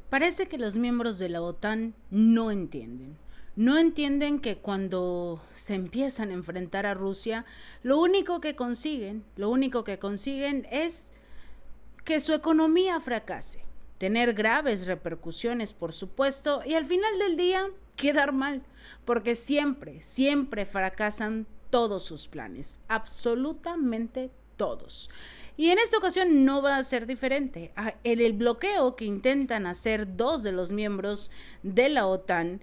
Parece que los miembros de la OTAN no entienden. No entienden que cuando se empiezan a enfrentar a Rusia, lo único que consiguen es que su economía fracase, tener graves repercusiones, por supuesto, y al final del día quedar mal, porque siempre fracasan todos sus planes, absolutamente todos. Y en esta ocasión no va a ser diferente. En el bloqueo que intentan hacer dos de los miembros de la OTAN,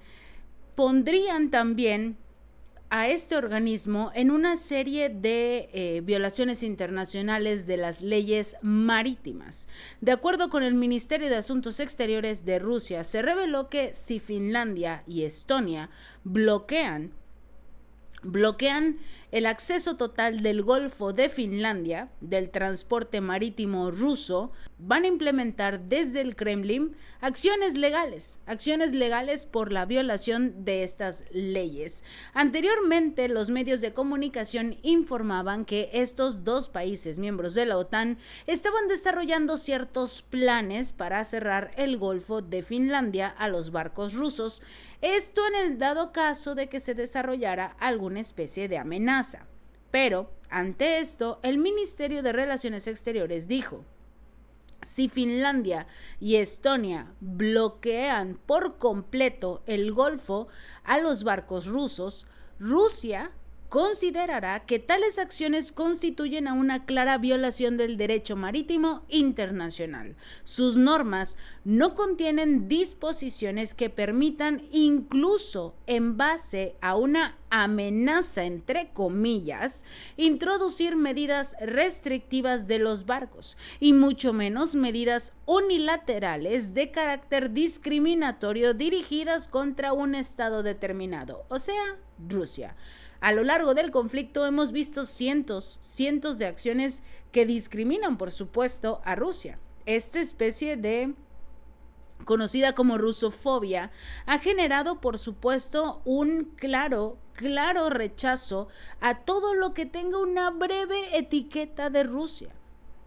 pondrían también a este organismo en una serie de violaciones internacionales de las leyes marítimas. De acuerdo con el Ministerio de Asuntos Exteriores de Rusia, se reveló que si Finlandia y Estonia bloquean el acceso total del Golfo de Finlandia, del transporte marítimo ruso, van a implementar desde el Kremlin acciones legales por la violación de estas leyes. Anteriormente, los medios de comunicación informaban que estos dos países miembros de la OTAN estaban desarrollando ciertos planes para cerrar el Golfo de Finlandia a los barcos rusos, esto en el dado caso de que se desarrollara alguna especie de amenaza. Pero, ante esto, el Ministerio de Relaciones Exteriores dijo: si Finlandia y Estonia bloquean por completo el Golfo a los barcos rusos, Rusia considerará que tales acciones constituyen una clara violación del derecho marítimo internacional. Sus normas no contienen disposiciones que permitan, incluso en base a una amenaza, entre comillas, introducir medidas restrictivas de los barcos, y mucho menos medidas unilaterales de carácter discriminatorio dirigidas contra un estado determinado, o sea, Rusia. A lo largo del conflicto hemos visto cientos de acciones que discriminan, por supuesto, a Rusia. Esta especie de conocida como rusofobia ha generado, por supuesto, un claro rechazo a todo lo que tenga una breve etiqueta de Rusia,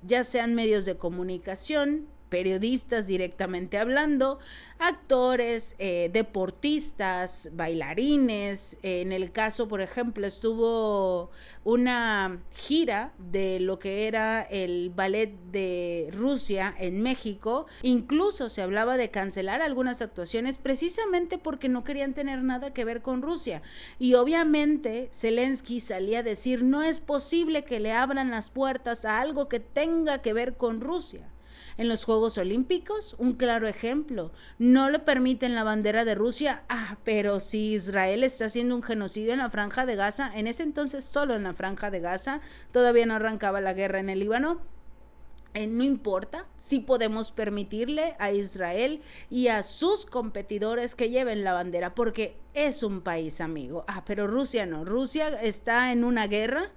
ya sean medios de comunicación, periodistas directamente hablando, actores, deportistas, bailarines. En el caso, por ejemplo, estuvo una gira de lo que era el ballet de Rusia en México. Incluso se hablaba de cancelar algunas actuaciones precisamente porque no querían tener nada que ver con Rusia. Y obviamente Zelensky salía a decir: no es posible que le abran las puertas a algo que tenga que ver con Rusia. En los Juegos Olímpicos, un claro ejemplo, no le permiten la bandera de Rusia. Pero si Israel está haciendo un genocidio en la Franja de Gaza, en ese entonces solo en la Franja de Gaza, todavía no arrancaba la guerra en el Líbano, no importa, sí podemos permitirle a Israel y a sus competidores que lleven la bandera, porque es un país amigo. Pero Rusia no, Rusia está en una guerra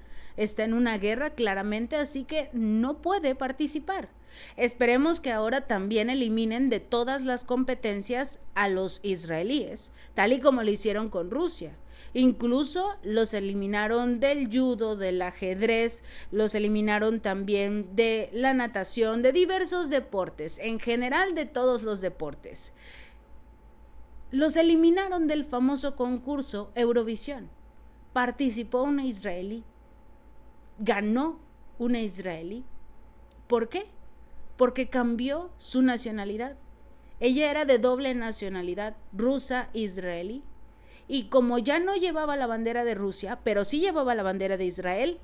claramente, así que no puede participar. Esperemos que ahora también eliminen de todas las competencias a los israelíes, tal y como lo hicieron con Rusia. Incluso los eliminaron del judo, del ajedrez, los eliminaron también de la natación, de diversos deportes, en general de todos los deportes. Los eliminaron del famoso concurso Eurovisión. Participó una israelí, ganó una israelí. ¿Por qué? Porque cambió su nacionalidad. Ella era de doble nacionalidad, rusa-israelí. Y como ya no llevaba la bandera de Rusia, pero sí llevaba la bandera de Israel,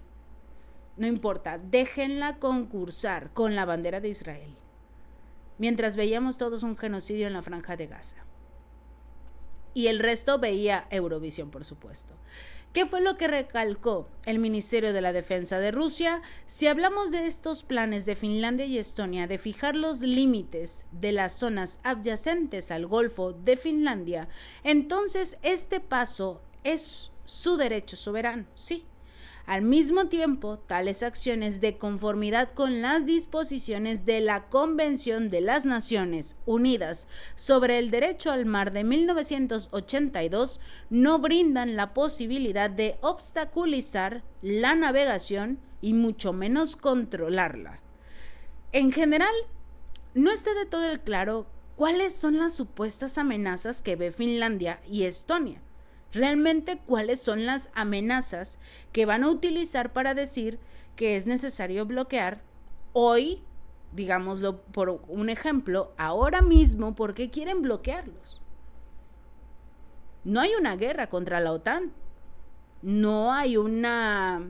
no importa, déjenla concursar con la bandera de Israel. Mientras veíamos todos un genocidio en la Franja de Gaza. Y el resto veía Eurovisión, por supuesto. ¿Qué fue lo que recalcó el Ministerio de la Defensa de Rusia? Si hablamos de estos planes de Finlandia y Estonia de fijar los límites de las zonas adyacentes al Golfo de Finlandia, entonces este paso es su derecho soberano, sí. Al mismo tiempo, tales acciones, de conformidad con las disposiciones de la Convención de las Naciones Unidas sobre el Derecho al Mar de 1982, no brindan la posibilidad de obstaculizar la navegación y mucho menos controlarla. En general, no está de todo el claro ¿cuáles son las supuestas amenazas que ve Finlandia y Estonia? Realmente, ¿cuáles son las amenazas que van a utilizar para decir que es necesario bloquear hoy, digámoslo por un ejemplo, ahora mismo? ¿Por qué quieren bloquearlos? No hay una guerra contra la OTAN. No hay una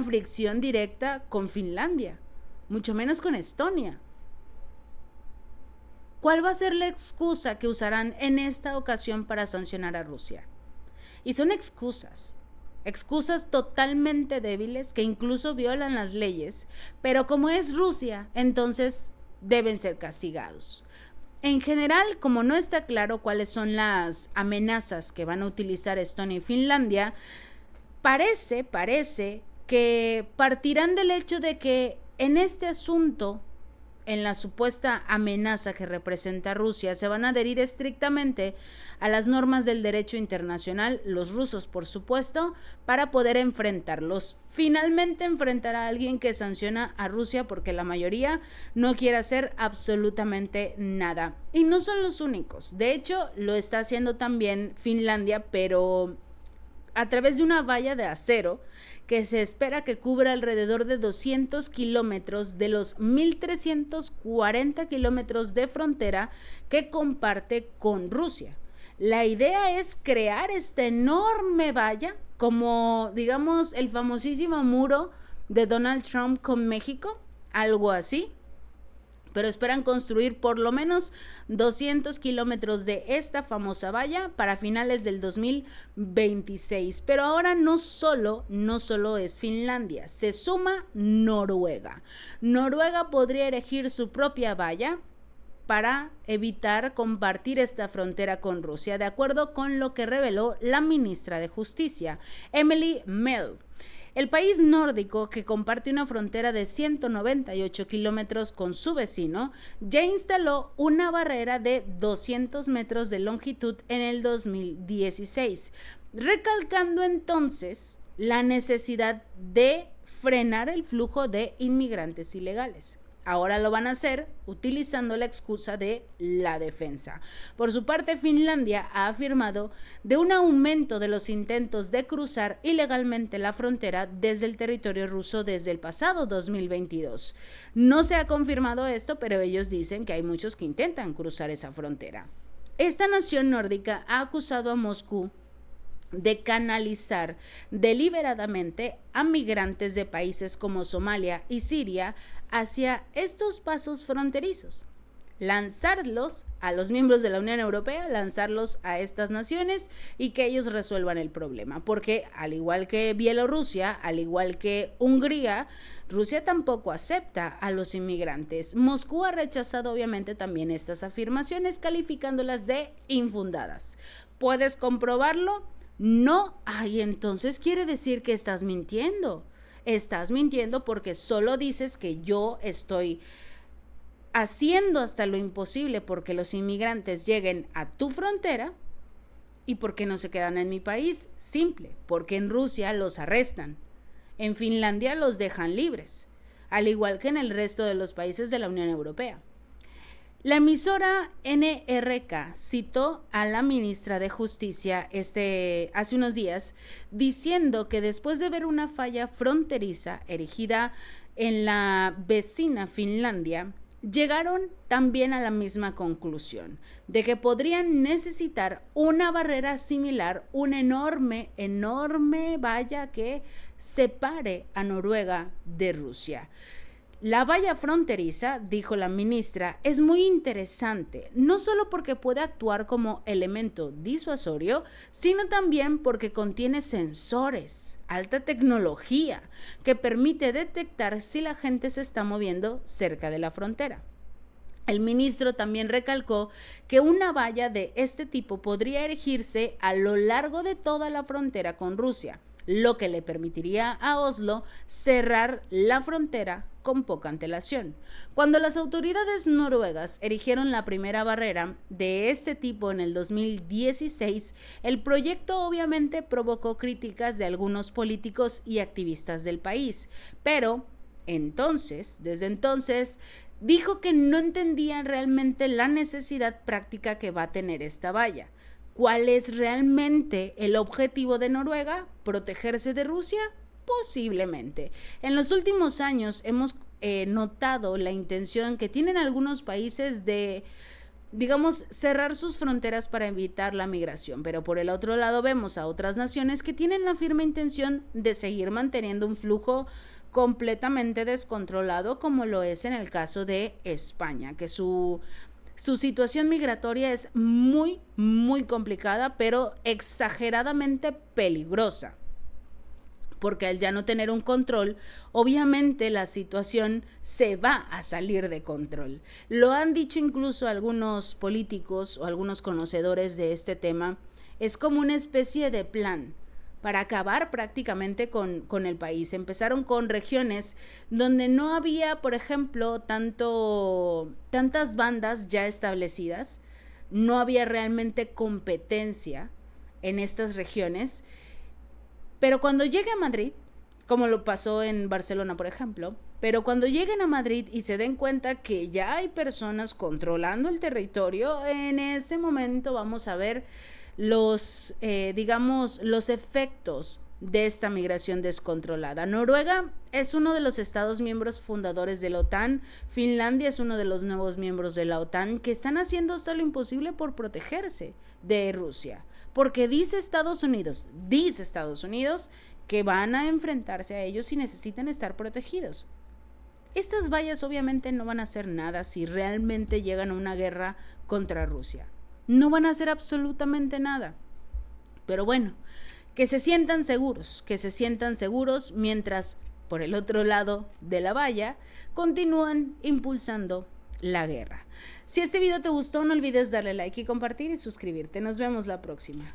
fricción directa con Finlandia, mucho menos con Estonia. ¿Cuál va a ser la excusa que usarán en esta ocasión para sancionar a Rusia? Y son excusas totalmente débiles que incluso violan las leyes, pero como es Rusia, entonces deben ser castigados. En general, como no está claro cuáles son las amenazas que van a utilizar Estonia y Finlandia, parece que partirán del hecho de que en este asunto, en la supuesta amenaza que representa Rusia, se van a adherir estrictamente a las normas del derecho internacional, los rusos por supuesto, para poder enfrentarlos. Finalmente enfrentar a alguien que sanciona a Rusia, porque la mayoría no quiere hacer absolutamente nada. Y no son los únicos. De hecho, lo está haciendo también Finlandia, pero a través de una valla de acero que se espera que cubra alrededor de 200 kilómetros de los 1.340 kilómetros de frontera que comparte con Rusia. La idea es crear esta enorme valla, como digamos el famosísimo muro de Donald Trump con México, algo así. Pero esperan construir por lo menos 200 kilómetros de esta famosa valla para finales del 2026. Pero ahora no solo es Finlandia, se suma Noruega. Noruega podría erigir su propia valla para evitar compartir esta frontera con Rusia, de acuerdo con lo que reveló la ministra de Justicia, Emily Mell. El país nórdico, que comparte una frontera de 198 kilómetros con su vecino, ya instaló una barrera de 200 metros de longitud en el 2016, recalcando entonces la necesidad de frenar el flujo de inmigrantes ilegales. Ahora lo van a hacer utilizando la excusa de la defensa. Por su parte, Finlandia ha afirmado de un aumento de los intentos de cruzar ilegalmente la frontera desde el territorio ruso desde el pasado 2022. No se ha confirmado esto, pero ellos dicen que hay muchos que intentan cruzar esa frontera. Esta nación nórdica ha acusado a Moscú de canalizar deliberadamente a migrantes de países como Somalia y Siria hacia estos pasos fronterizos, lanzarlos a los miembros de la Unión Europea, lanzarlos a estas naciones y que ellos resuelvan el problema, porque al igual que Bielorrusia, al igual que Hungría, Rusia tampoco acepta a los inmigrantes. Moscú ha rechazado obviamente también estas afirmaciones, calificándolas de infundadas. ¿Puedes comprobarlo? No. Ay, entonces quiere decir que estás mintiendo. Estás mintiendo porque solo dices que yo estoy haciendo hasta lo imposible porque los inmigrantes lleguen a tu frontera y porque no se quedan en mi país. Simple, porque en Rusia los arrestan. En Finlandia los dejan libres, al igual que en el resto de los países de la Unión Europea. La emisora NRK citó a la ministra de Justicia hace unos días diciendo que después de ver una falla fronteriza erigida en la vecina Finlandia, llegaron también a la misma conclusión de que podrían necesitar una barrera similar, una enorme valla que separe a Noruega de Rusia. La valla fronteriza, dijo la ministra, es muy interesante, no solo porque puede actuar como elemento disuasorio, sino también porque contiene sensores, alta tecnología, que permite detectar si la gente se está moviendo cerca de la frontera. El ministro también recalcó que una valla de este tipo podría erigirse a lo largo de toda la frontera con Rusia, lo que le permitiría a Oslo cerrar la frontera con poca antelación. Cuando las autoridades noruegas erigieron la primera barrera de este tipo en el 2016, el proyecto obviamente provocó críticas de algunos políticos y activistas del país, pero desde entonces, dijo que no entendían realmente la necesidad práctica que va a tener esta valla. ¿Cuál es realmente el objetivo de Noruega? ¿Protegerse de Rusia? Posiblemente. En los últimos años hemos notado la intención que tienen algunos países de, digamos, cerrar sus fronteras para evitar la migración, pero por el otro lado vemos a otras naciones que tienen la firme intención de seguir manteniendo un flujo completamente descontrolado, como lo es en el caso de España, que su situación migratoria es muy, muy complicada, pero exageradamente peligrosa. Porque al ya no tener un control, obviamente la situación se va a salir de control. Lo han dicho incluso algunos políticos o algunos conocedores de este tema. Es como una especie de plan para acabar prácticamente con el país. Empezaron con regiones donde no había, por ejemplo, tantas bandas ya establecidas, no había realmente competencia en estas regiones, pero cuando llegue a Madrid, como lo pasó en Barcelona, por ejemplo, pero cuando lleguen a Madrid y se den cuenta que ya hay personas controlando el territorio, en ese momento vamos a ver los efectos de esta migración descontrolada. Noruega es uno de los estados miembros fundadores de la OTAN. Finlandia es uno de los nuevos miembros de la OTAN que están haciendo hasta lo imposible por protegerse de Rusia. Porque dice Estados Unidos que van a enfrentarse a ellos y necesitan estar protegidos. Estas vallas obviamente no van a hacer nada si realmente llegan a una guerra contra Rusia. No van a hacer absolutamente nada. Pero bueno, que se sientan seguros mientras por el otro lado de la valla continúan impulsando la guerra. Si este video te gustó, no olvides darle like y compartir y suscribirte. Nos vemos la próxima.